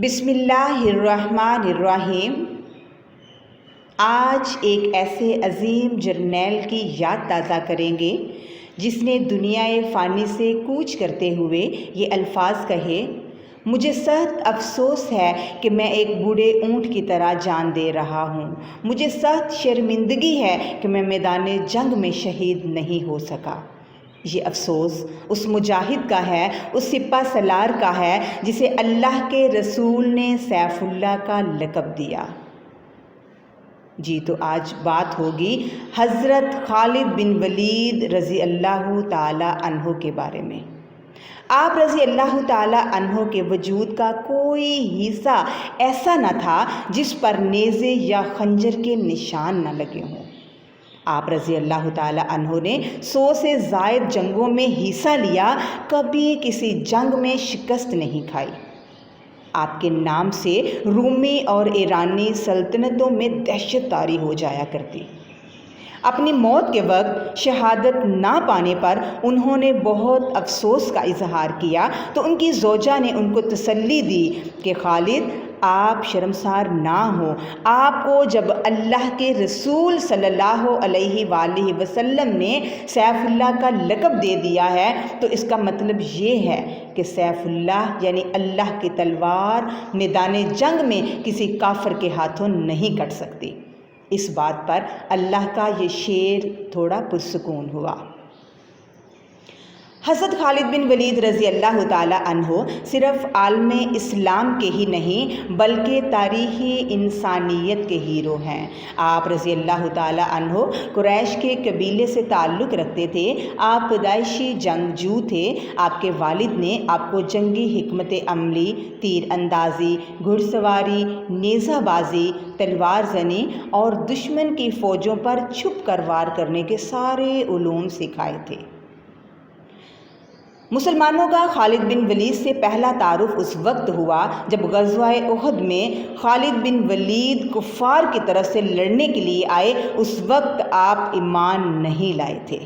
بسم اللہ الرحمن الرحیم۔ آج ایک ایسے عظیم جرنیل کی یاد تازہ کریں گے جس نے دنیا فانی سے کوچ کرتے ہوئے یہ الفاظ کہے، مجھے سخت افسوس ہے کہ میں ایک بوڑھے اونٹ کی طرح جان دے رہا ہوں۔ مجھے سخت شرمندگی ہے کہ میں میدان جنگ میں شہید نہیں ہو سکا۔ یہ افسوس اس مجاہد کا ہے، اس سپہ سالار کا ہے جسے اللہ کے رسول نے سیف اللہ کا لقب دیا۔ جی تو آج بات ہوگی حضرت خالد بن ولید رضی اللہ تعالی عنہ کے بارے میں۔ آپ رضی اللہ تعالی عنہ کے وجود کا کوئی حصہ ایسا نہ تھا جس پر نیزے یا خنجر کے نشان نہ لگے ہوں۔ آپ رضی اللہ تعالی عنہ نے 100 سے زائد جنگوں میں حصہ لیا، کبھی کسی جنگ میں شکست نہیں کھائی۔ آپ کے نام سے رومی اور ایرانی سلطنتوں میں دہشت طاری ہو جایا کرتی۔ اپنی موت کے وقت شہادت نہ پانے پر انہوں نے بہت افسوس کا اظہار کیا تو ان کی زوجہ نے ان کو تسلی دی کہ خالد آپ شرمسار نہ ہوں، آپ کو جب اللہ کے رسول صلی اللہ علیہ وآلہ وسلم نے سیف اللہ کا لقب دے دیا ہے تو اس کا مطلب یہ ہے کہ سیف اللہ یعنی اللہ کی تلوار میدان جنگ میں کسی کافر کے ہاتھوں نہیں کٹ سکتی۔ اس بات پر اللہ کا یہ شعر تھوڑا پرسکون ہوا۔ حضرت خالد بن ولید رضی اللہ تعالی عنہ صرف عالم اسلام کے ہی نہیں بلکہ تاریخی انسانیت کے ہیرو ہیں۔ آپ رضی اللہ تعالی عنہ قریش کے قبیلے سے تعلق رکھتے تھے۔ آپ پیدائشی جنگجو تھے۔ آپ کے والد نے آپ کو جنگی حکمت عملی، تیر اندازی، گھڑ سواری، نیزہ بازی، تلوار زنی اور دشمن کی فوجوں پر چھپ کر وار کرنے کے سارے علوم سکھائے تھے۔ مسلمانوں کا خالد بن ولید سے پہلا تعارف اس وقت ہوا جب غزوہ احد میں خالد بن ولید کفار کی طرف سے لڑنے کے لیے آئے۔ اس وقت آپ ایمان نہیں لائے تھے۔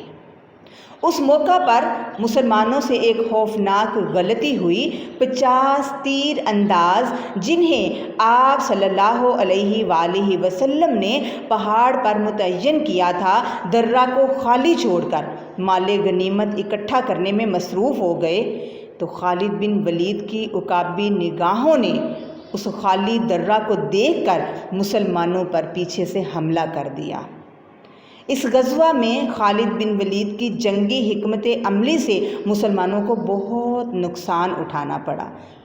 اس موقع پر مسلمانوں سے ایک خوفناک غلطی ہوئی۔ 50 تیر انداز جنہیں آپ صلی اللہ علیہ وآلہ وسلم نے پہاڑ پر متعین کیا تھا، درہ کو خالی چھوڑ کر مال غنیمت اکٹھا کرنے میں مصروف ہو گئے تو خالد بن ولید کی عقابی نگاہوں نے اس خالی درہ کو دیکھ کر مسلمانوں پر پیچھے سے حملہ کر دیا۔ اس غزوہ میں خالد بن ولید کی جنگی حکمت عملی سے مسلمانوں کو بہت نقصان اٹھانا پڑا۔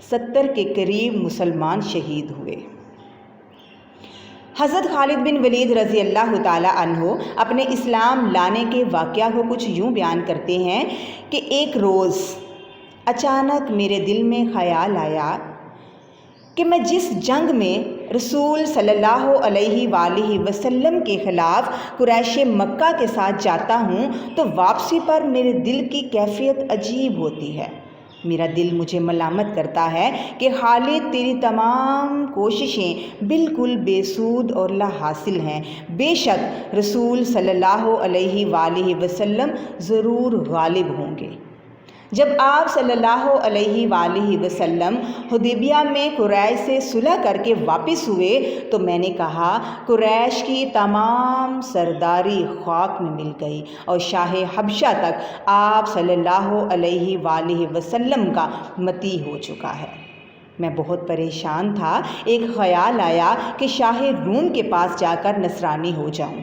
70 کے قریب مسلمان شہید ہوئے۔ حضرت خالد بن ولید رضی اللہ تعالی عنہ اپنے اسلام لانے کے واقعہ کو کچھ یوں بیان کرتے ہیں کہ ایک روز اچانک میرے دل میں خیال آیا کہ میں جس جنگ میں رسول صلی اللہ علیہ وآلہ وسلم کے خلاف قریش مکہ کے ساتھ جاتا ہوں تو واپسی پر میرے دل کی کیفیت عجیب ہوتی ہے۔ میرا دل مجھے ملامت کرتا ہے کہ خالد تیری تمام کوششیں بالکل بے سود اور لا حاصل ہیں۔ بے شک رسول صلی اللہ علیہ وآلہ وسلم ضرور غالب ہوں گے۔ جب آپ صلی اللہ علیہ وآلہ وسلم حدیبیہ میں قریش سے صلح کر کے واپس ہوئے تو میں نے کہا قریش کی تمام سرداری خاک میں مل گئی اور شاہ حبشہ تک آپ صلی اللہ علیہ وآلہ وسلم کا مطیع ہو چکا ہے۔ میں بہت پریشان تھا۔ ایک خیال آیا کہ شاہ روم کے پاس جا کر نصرانی ہو جاؤں۔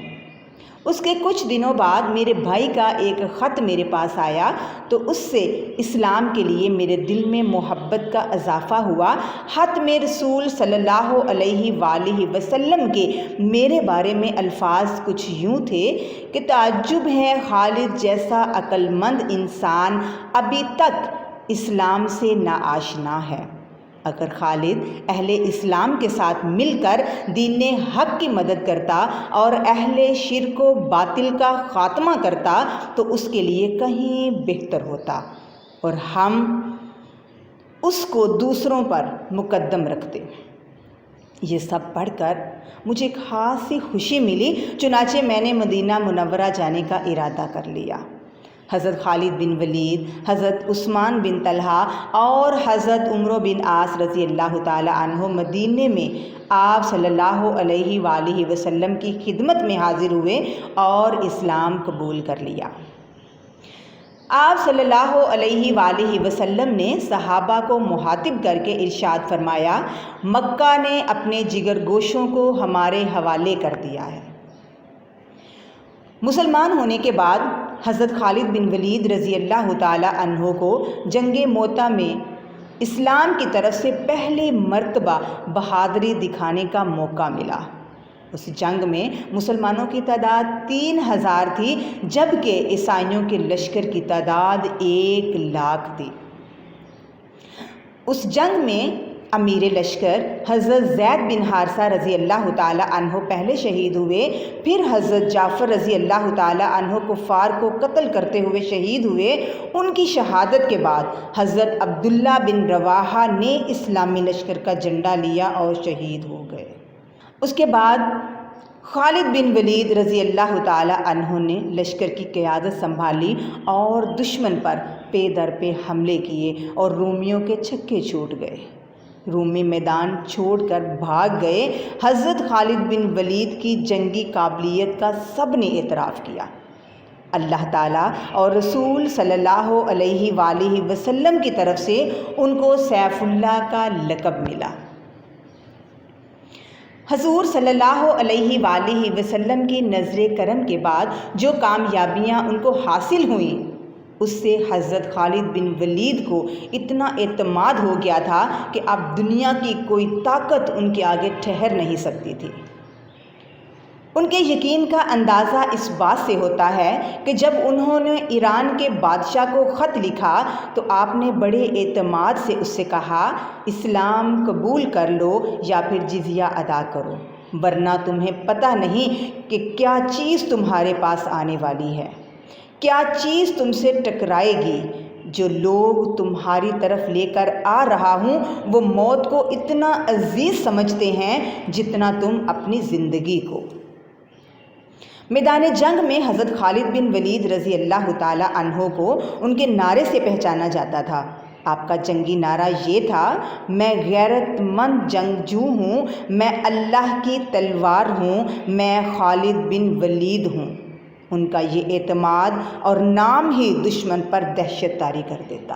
اس کے کچھ دنوں بعد میرے بھائی کا ایک خط میرے پاس آیا تو اس سے اسلام کے لیے میرے دل میں محبت کا اضافہ ہوا۔ خط میں رسول صلی اللہ علیہ وآلہ وسلم کے میرے بارے میں الفاظ کچھ یوں تھے کہ تعجب ہے خالد جیسا عقل مند انسان ابھی تک اسلام سے ناآشنا ہے۔ اگر خالد اہل اسلام کے ساتھ مل کر دین حق کی مدد کرتا اور اہل شرک و باطل کا خاتمہ کرتا تو اس کے لیے کہیں بہتر ہوتا اور ہم اس کو دوسروں پر مقدم رکھتے۔ یہ سب پڑھ کر مجھے ایک خاصی خوشی ملی، چنانچہ میں نے مدینہ منورہ جانے کا ارادہ کر لیا۔ حضرت خالد بن ولید، حضرت عثمان بن طلحہ اور حضرت عمرو بن عاص رضی اللہ تعالی عنہ مدینے میں آپ صلی اللہ علیہ وآلہ وسلم کی خدمت میں حاضر ہوئے اور اسلام قبول کر لیا۔ آپ صلی اللہ علیہ وآلہ وسلم نے صحابہ کو مخاطب کر کے ارشاد فرمایا، مکہ نے اپنے جگر گوشوں کو ہمارے حوالے کر دیا ہے۔ مسلمان ہونے کے بعد حضرت خالد بن ولید رضی اللہ تعالی عنہ کو جنگ موطا میں اسلام کی طرف سے پہلی مرتبہ بہادری دکھانے کا موقع ملا۔ اس جنگ میں مسلمانوں کی تعداد 3000 تھی، جبکہ عیسائیوں کے لشکر کی تعداد 1,00,000 تھی۔ اس جنگ میں امیر لشکر حضرت زید بن حارثہ رضی اللہ تعالی عنہ پہلے شہید ہوئے، پھر حضرت جعفر رضی اللہ تعالی عنہ کفار کو قتل کرتے ہوئے شہید ہوئے۔ ان کی شہادت کے بعد حضرت عبداللہ بن رواحہ نے اسلامی لشکر کا جھنڈا لیا اور شہید ہو گئے۔ اس کے بعد خالد بن ولید رضی اللہ تعالی عنہ نے لشکر کی قیادت سنبھالی اور دشمن پر پے در پے حملے کیے اور رومیوں کے چھکے چھوٹ گئے۔ رومی میدان چھوڑ کر بھاگ گئے۔ حضرت خالد بن ولید کی جنگی قابلیت کا سب نے اعتراف کیا۔ اللہ تعالیٰ اور رسول صلی اللہ علیہ وآلہ وسلم کی طرف سے ان کو سیف اللہ کا لقب ملا۔ حضور صلی اللہ علیہ وآلہ وسلم کی نظر کرم کے بعد جو کامیابیاں ان کو حاصل ہوئیں، اس سے حضرت خالد بن ولید کو اتنا اعتماد ہو گیا تھا کہ اب دنیا کی کوئی طاقت ان کے آگے ٹھہر نہیں سکتی تھی۔ ان کے یقین کا اندازہ اس بات سے ہوتا ہے کہ جب انہوں نے ایران کے بادشاہ کو خط لکھا تو آپ نے بڑے اعتماد سے اس سے کہا، اسلام قبول کر لو یا پھر جزیہ ادا کرو، ورنہ تمہیں پتہ نہیں کہ کیا چیز تمہارے پاس آنے والی ہے، کیا چیز تم سے ٹکرائے گی۔ جو لوگ تمہاری طرف لے کر آ رہا ہوں وہ موت کو اتنا عزیز سمجھتے ہیں جتنا تم اپنی زندگی کو۔ میدان جنگ میں حضرت خالد بن ولید رضی اللہ تعالی عنہ کو ان کے نعرے سے پہچانا جاتا تھا۔ آپ کا جنگی نعرہ یہ تھا، میں غیرت مند جنگجو ہوں، میں اللہ کی تلوار ہوں، میں خالد بن ولید ہوں۔ ان کا یہ اعتماد اور نام ہی دشمن پر دہشت طاری کر دیتا۔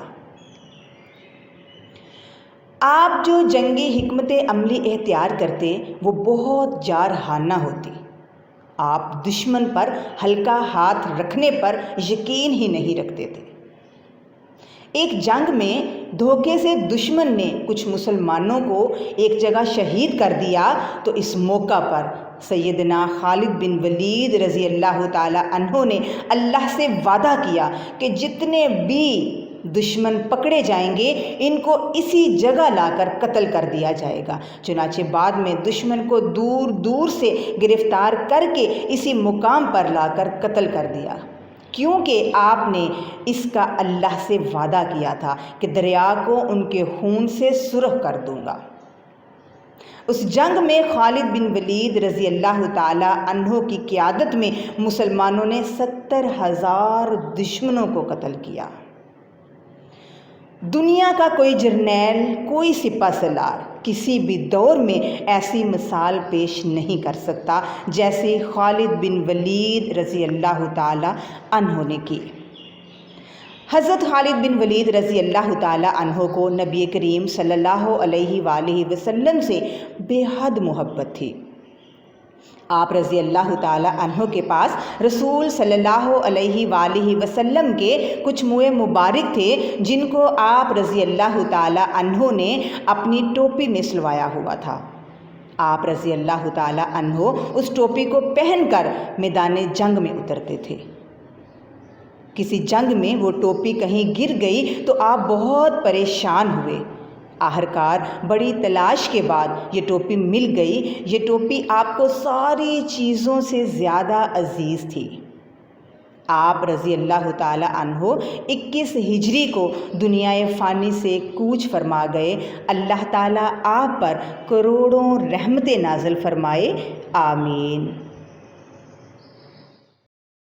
آپ جو جنگی حکمت عملی اختیار کرتے وہ بہت جارحانہ ہوتی۔ آپ دشمن پر ہلکا ہاتھ رکھنے پر یقین ہی نہیں رکھتے تھے۔ ایک جنگ میں دھوکے سے دشمن نے کچھ مسلمانوں کو ایک جگہ شہید کر دیا تو اس موقع پر سیدنا خالد بن ولید رضی اللہ تعالی عنہ نے اللہ سے وعدہ کیا کہ جتنے بھی دشمن پکڑے جائیں گے ان کو اسی جگہ لا کر قتل کر دیا جائے گا۔ چنانچہ بعد میں دشمن کو دور دور سے گرفتار کر کے اسی مقام پر لا کر قتل کر دیا، کیونکہ آپ نے اس کا اللہ سے وعدہ کیا تھا کہ دریا کو ان کے خون سے سرخ کر دوں گا۔ اس جنگ میں خالد بن ولید رضی اللہ تعالی عنہ کی قیادت میں مسلمانوں نے 70,000 دشمنوں کو قتل کیا۔ دنیا کا کوئی جرنیل، کوئی سپہ سالار کسی بھی دور میں ایسی مثال پیش نہیں کر سکتا جیسے خالد بن ولید رضی اللہ تعالی عنہ نے کی۔ حضرت خالد بن ولید رضی اللہ تعالی عنہ کو نبی کریم صلی اللہ علیہ وآلہ وسلم سے بے حد محبت تھی۔ آپ رضی اللہ تعالی عنہ کے پاس رسول صلی اللہ علیہ وآلہ وسلم کے کچھ موئے مبارک تھے جن کو آپ رضی اللہ تعالی عنہ نے اپنی ٹوپی میں سلوایا ہوا تھا۔ آپ رضی اللہ تعالی عنہ اس ٹوپی کو پہن کر میدان جنگ میں اترتے تھے۔ کسی جنگ میں وہ ٹوپی کہیں گر گئی تو آپ بہت پریشان ہوئے۔ آخرکار بڑی تلاش کے بعد یہ ٹوپی مل گئی۔ یہ ٹوپی آپ کو ساری چیزوں سے زیادہ عزیز تھی۔ آپ رضی اللہ تعالی عنہ 21 ہجری کو دنیائے فانی سے کوچ فرما گئے۔ اللہ تعالیٰ آپ پر کروڑوں رحمتیں نازل فرمائے، آمین۔